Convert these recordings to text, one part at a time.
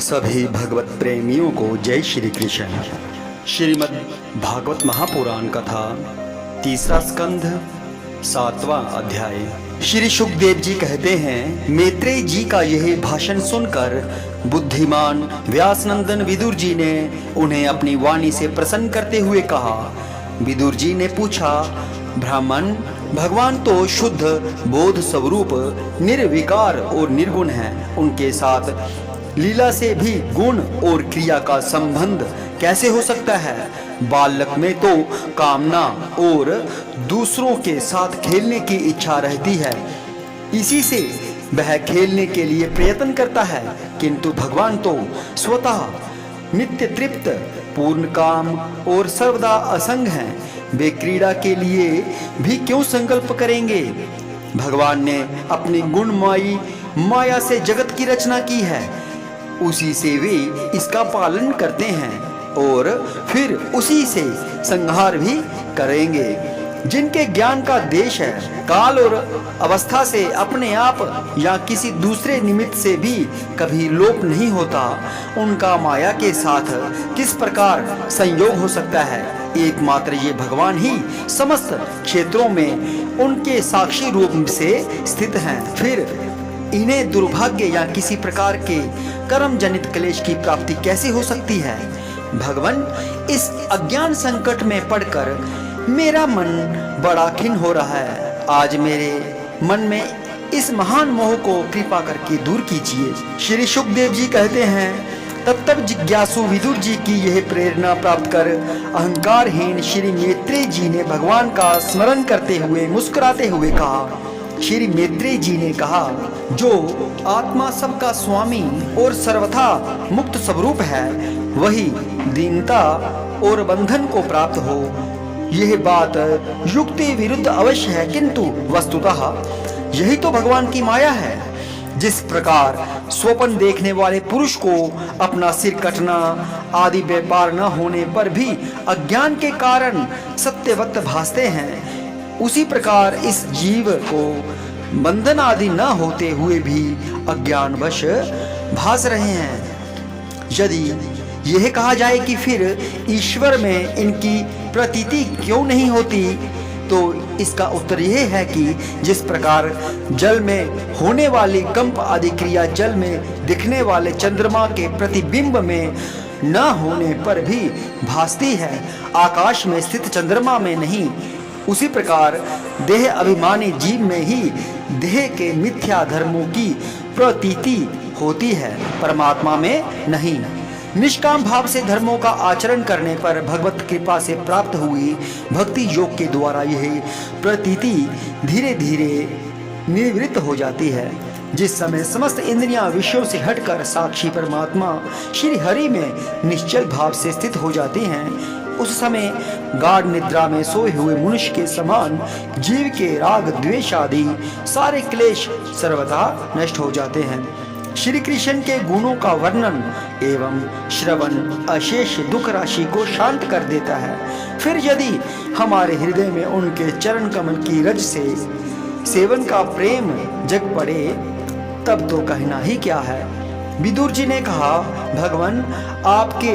सभी भगवत प्रेमियों को जय श्री कृष्ण। श्रीमद् भागवत महापुराण कथा तीसरा स्कंध 7वां अध्याय। श्री सुखदेव जी कहते हैं, मैत्रेय जी का यह भाषण सुनकर बुद्धिमान व्यासनंदन विदुर जी ने उन्हें अपनी वाणी से प्रसन्न करते हुए कहा। विदुर जी ने पूछा, ब्राह्मण, भगवान तो शुद्ध बोध स्वरूप निर्विकार और निर्गुण हैं, उनके साथ लीला से भी गुण और क्रिया का संबंध कैसे हो सकता है? बालक में तो कामना और दूसरों के साथ खेलने की इच्छा रहती है, इसी से वह खेलने के लिए प्रयत्न करता है, किंतु भगवान तो स्वतः नित्य तृप्त, पूर्ण काम और सर्वदा असंग हैं। वे क्रीड़ा के लिए भी क्यों संकल्प करेंगे? भगवान ने अपनी गुणमयी माया से जगत की रचना की है, उसी से वे इसका पालन करते हैं और फिर उसी से संहार भी करेंगे। जिनके ज्ञान का देश है, काल और अवस्था से अपने आप या किसी दूसरे निमित्त से भी कभी लोप नहीं होता, उनका माया के साथ किस प्रकार संयोग हो सकता है? एकमात्र ये भगवान ही समस्त क्षेत्रों में उनके साक्षी रूप से स्थित हैं। फिर इन्हें दुर्भाग्य या किसी प्रकार के कर्म जनित क्लेश की प्राप्ति कैसे हो सकती है? भगवान, इस अज्ञान संकट में पड़कर मेरा मन बड़ा खिन्न हो रहा है। आज मेरे मन में इस महान मोह को कृपा करके दूर कीजिए। श्री सुखदेव जी कहते हैं, तब जिज्ञासु विदुर जी की यह प्रेरणा प्राप्त कर अहंकारहीन श्री मैत्रेय जी ने भगवान का स्मरण करते हुए मुस्कुराते हुए कहा। श्री मैत्रेय जी ने कहा, जो आत्मा सबका स्वामी और सर्वथा मुक्त स्वरूप है, वही दीनता और बंधन को प्राप्त हो। यह बात युक्ति विरुद्ध अवश्य है, किंतु वस्तुतः यही तो भगवान की माया है। जिस प्रकार स्वप्न देखने वाले पुरुष को अपना सिर कटना आदि व्यापार न होने पर भी अज्ञान के कारण सत्यवत भासते हैं, उसी प्रकार इस जीव को बंधन आदि न होते हुए भी अज्ञानवश भास रहे हैं। यदि यह कहा जाए कि फिर ईश्वर में इनकी प्रतीति क्यों नहीं होती, तो इसका उत्तर यह है कि जिस प्रकार जल में होने वाली कंप आदि क्रिया जल में दिखने वाले चंद्रमा के प्रतिबिंब में न होने पर भी भासती है, आकाश में स्थित चंद्रमा में नहीं, उसी प्रकार देह अभिमानी जीव में ही देह के मिथ्या धर्मों की प्रतीति होती है, परमात्मा में नहीं। निष्काम भाव से धर्मों का आचरण करने पर भगवत कृपा से प्राप्त हुई भक्ति योग के द्वारा यह प्रतीति धीरे धीरे निवृत्त हो जाती है। जिस समय समस्त इंद्रियां विषयों से हटकर साक्षी परमात्मा श्री हरि में निश्चल भाव से स्थित हो जाती हैं, उस समय गाढ़ निद्रा में सोए हुए मनुष्य के समान जीव के राग द्वेष आदि सारे क्लेश सर्वथा नष्ट हो जाते हैं। श्री कृष्ण के गुणों का वर्णन एवं श्रवण अशेष दुख राशि को शांत कर देता है। फिर यदि हमारे हृदय में उनके चरण कमल की रज से सेवन का प्रेम जग पड़े, तब तो कहना ही क्या है। विदुर जी ने कहा, भगवान, आपके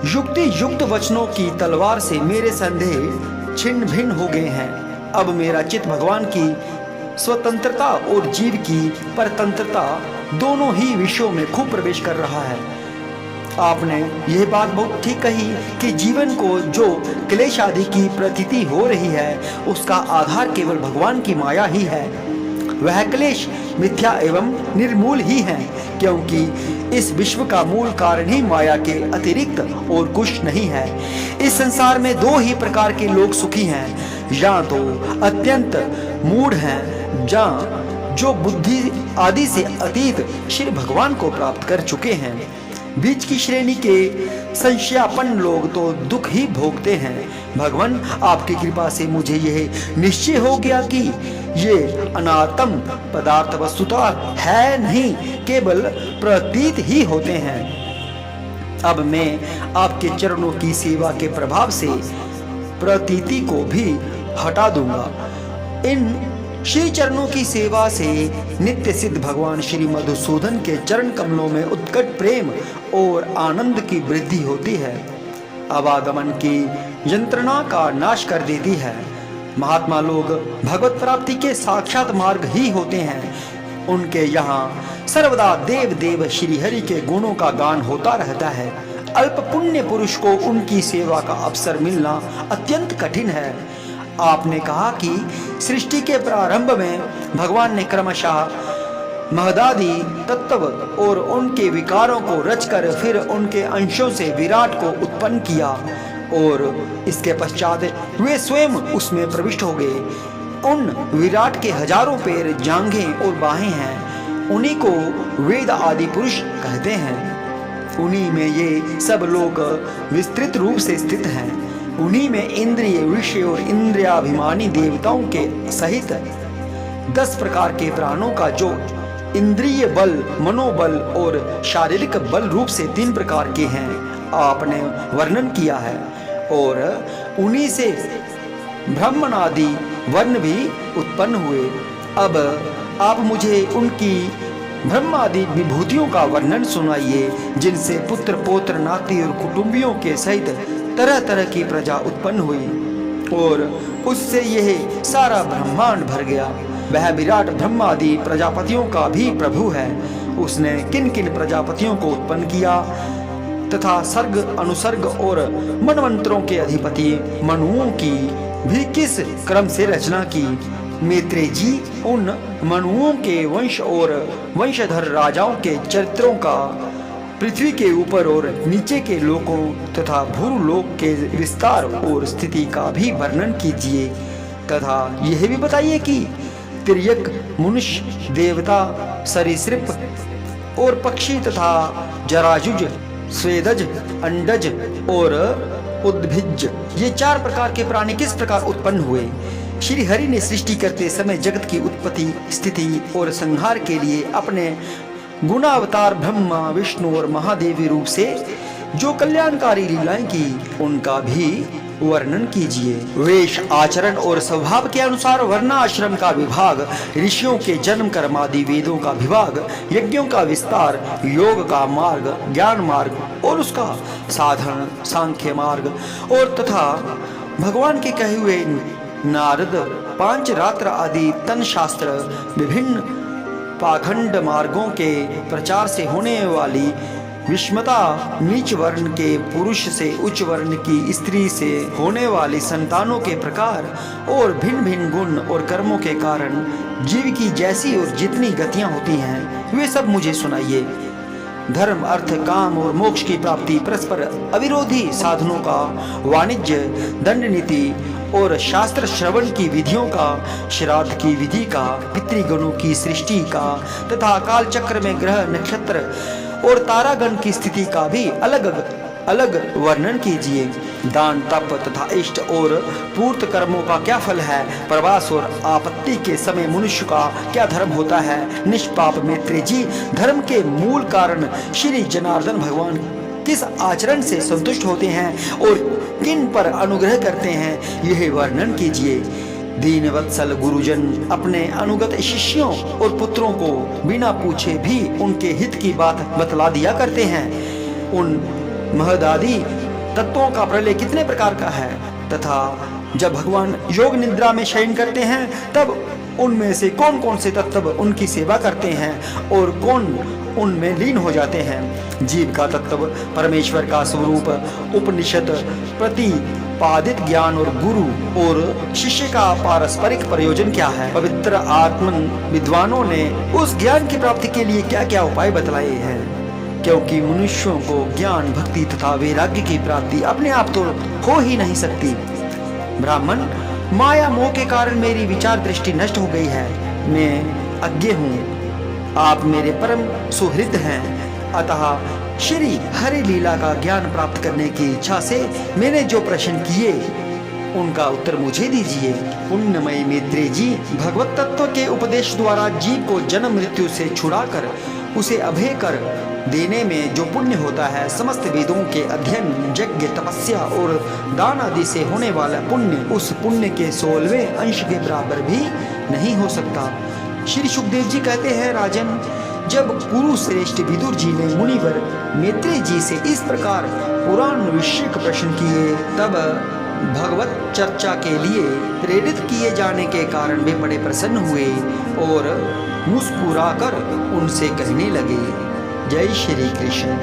युक्ति युक्त वचनों की तलवार से मेरे संदेह छिन्न भिन्न हो गए हैं। अब मेरा चित्त भगवान की स्वतंत्रता और जीव की परतंत्रता दोनों ही विषयों में खूब प्रवेश कर रहा है। आपने यह बात बहुत ठीक कही कि जीवन को जो क्लेश आदि की प्रतीति हो रही है, उसका आधार केवल भगवान की माया ही है। वह क्लेश मिथ्या एवं निर्मूल ही है, क्योंकि इस विश्व का मूल कारण ही माया के अतिरिक्त और कुछ नहीं है। इस संसार में दो ही प्रकार के लोग सुखी हैं, या तो अत्यंत मूढ़ हैं, या जो बुद्धि आदि से अतीत श्री भगवान को प्राप्त कर चुके हैं। बीच की श्रेणी के संशयापन्न लोग तो दुख ही भोगते हैं। भगवान, आपकी कृपा से मुझे यह निश्चय हो गया कि ये अनात्म पदार्थ वस्तुतः है नहीं, केवल प्रतीत ही होते हैं। अब मैं आपके चरणों की सेवा के प्रभाव से प्रतीति को भी हटा दूंगा। इन श्री चरणों की सेवा से नित्य सिद्ध भगवान श्री मधुसूदन के चरण कमलों में उत्कट प्रेम और आनंद की वृद्धि होती है, आवागमन की यंत्रणा का नाश कर देती है। महात्मा लोग भगवत प्राप्ति के साक्षात मार्ग ही होते हैं। उनके यहाँ सर्वदा देव देव श्री हरि के गुणों का गान होता रहता है। अल्प पुण्य पुरुष को उनकी सेवा का अवसर मिलना अत्यंत कठिन है। आपने कहा कि सृष्टि के प्रारंभ में भगवान ने क्रमशः महदादि तत्व और उनके विकारों को रचकर फिर उनके अंशों से विराट को उत्पन्न किया और इसके पश्चात वे स्वयं उसमें प्रविष्ट हो गए। उन विराट के हजारों पैर, जांघें और बाहें हैं। उन्हीं को वेद आदि पुरुष कहते हैं। उन्हीं में ये सब लोग विस्तृत रूप से स्थित हैं। उन्हीं में इंद्रिय, विषय और इंद्रियाभिमानी देवताओं के सहित 10 प्रकार के प्राणों का जो इंद्रिय बल, मनोबल और शारीरिक बल रूप से 3 प्रकार के हैं, आपने वर्णन किया है। और उन्हीं से ब्राह्मणादि वर्ण भी उत्पन्न हुए। अब आप मुझे उनकी ब्रह्मादि विभूतियों का वर्णन सुनाइए, जिनसे पुत्र, पौत्र, नाती और कुटुंबियों के सहित तरह तरह की प्रजा उत्पन्न हुई और उससे यह सारा ब्रह्मांड भर गया। वह विराट ब्रह्मादि प्रजापतियों का भी प्रभु है। उसने किन किन प्रजापतियों को उत्पन्न किया तथा सर्ग, अनुसर्ग और मनवंतरों के अधिपति मनुओं की भी किस क्रम से रचना की। मैत्रेय जी उन मनुओं के वंश और वंशधर राजाओं के चरित्रों का, पृथ्वी के ऊपर और नीचे के लोकों तथा भूलोक के विस्तार और स्थिति का भी वर्णन कीजिए तथा यह भी बताइए कि तिर्यक, मनुष्य, देवता, सरीसृप और पक्षी तथा जराजुज, स्वेदज, अंडज और उद्भिज, ये 4 प्रकार के प्राणी किस प्रकार उत्पन्न हुए। श्री हरि ने सृष्टि करते समय जगत की उत्पत्ति, स्थिति और संहार के लिए अपने गुणावतार ब्रह्मा, विष्णु और महादेवी रूप से जो कल्याणकारी लीलाएं की, उनका भी वर्णन कीजिए। वेश, आचरण और स्वभाव के अनुसार वर्णाश्रम का विभाग, ऋषियों के जन्म कर्म आदि वेदों का विभाग, यज्ञों का विस्तार, योग का मार्ग, ज्ञान मार्ग और उसका साधन, सांख्य मार्ग और तथा भगवान के कहे हुए नारद, 5 रात्र आदि तन शास्त्र, विभिन्न पाखंड मार्गों के प्रचार से होने वाली विषमता, नीच वर्ण के पुरुष से उच्च वर्ण की स्त्री से होने वाली संतानों के प्रकार और भिन्न भिन्न गुण और कर्मों के कारण जीव की जैसी और जितनी गतियां होती हैं, वे सब मुझे सुनाइए। धर्म, अर्थ, काम और मोक्ष की प्राप्ति, परस्पर अविरोधी साधनों का, वाणिज्य, दंड नीति और शास्त्र श्रवण की विधियों का, श्राद्ध की विधि का, पितृगणों की सृष्टि का तथा काल चक्र में ग्रह, नक्षत्र और तारागण की स्थिति का भी अलग अलग वर्णन कीजिए। दान, तप तथा इष्ट और पूर्त कर्मों का क्या फल है, प्रवास और आपत्ति के समय मनुष्य का क्या धर्म होता है। निष्पाप मैत्रेय जी, धर्म के मूल कारण श्री जनार्दन भगवान किस आचरण से संतुष्ट होते हैं और किन पर अनुग्रह करते हैं, यह वर्णन कीजिए। दीन वत्सल गुरुजन अपने अनुगत शिष्यों और पुत्रों को बिना पूछे भी उनके हित की बात बतला दिया करते हैं। उन महदादि तत्वों का प्रलय कितने प्रकार का है तथा जब भगवान योग निद्रा में शयन करते हैं तब उनमें से कौन कौन से तत्व उनकी सेवा करते हैं और कौन उनमें लीन हो जाते हैं। जीव का तत्व, परमेश्वर का स्वरूप, उपनिषद प्रतिपादित ज्ञान और गुरु और शिष्य का पारस्परिक प्रयोजन क्या है। पवित्र आत्मन विद्वानों ने उस ज्ञान की प्राप्ति के लिए क्या क्या उपाय बतलाए हैं, क्योंकि मनुष्यों को ज्ञान, भक्ति तथा वैराग्य की प्राप्ति अपने आप तो हो ही नहीं सकती। ब्राह्मण, माया मोह के कारण मेरी विचार दृष्टि नष्ट हो गई है। मैं अज्ञ हूँ, आप मेरे परम सुहृद हैं, अतः श्री हरि लीला का ज्ञान प्राप्त करने की इच्छा से मैंने जो प्रश्न किए उनका उत्तर मुझे दीजिए। पुण्यमयी मैत्रेय जी, भगवत तत्व के उपदेश द्वारा जीव को जन्म मृत्यु से छुड़ाकर उसे अभय कर देने में जो पुण्य होता है, समस्त वेदों के अध्ययन, यज्ञ, तपस्या और दान आदि से होने वाला पुण्य उस पुण्य के 16वें अंश के बराबर भी नहीं हो सकता। श्री सुखदेव जी कहते हैं, राजन, जब कुरुश्रेष्ठ विदुर जी ने मुनिवर मैत्रेय जी से इस प्रकार पुराण विषयक प्रश्न किए, तब भगवत चर्चा के लिए प्रेरित किए जाने के कारण वे बड़े प्रसन्न हुए और मुस्कुराकर उनसे कहने लगे, जय श्री कृष्ण।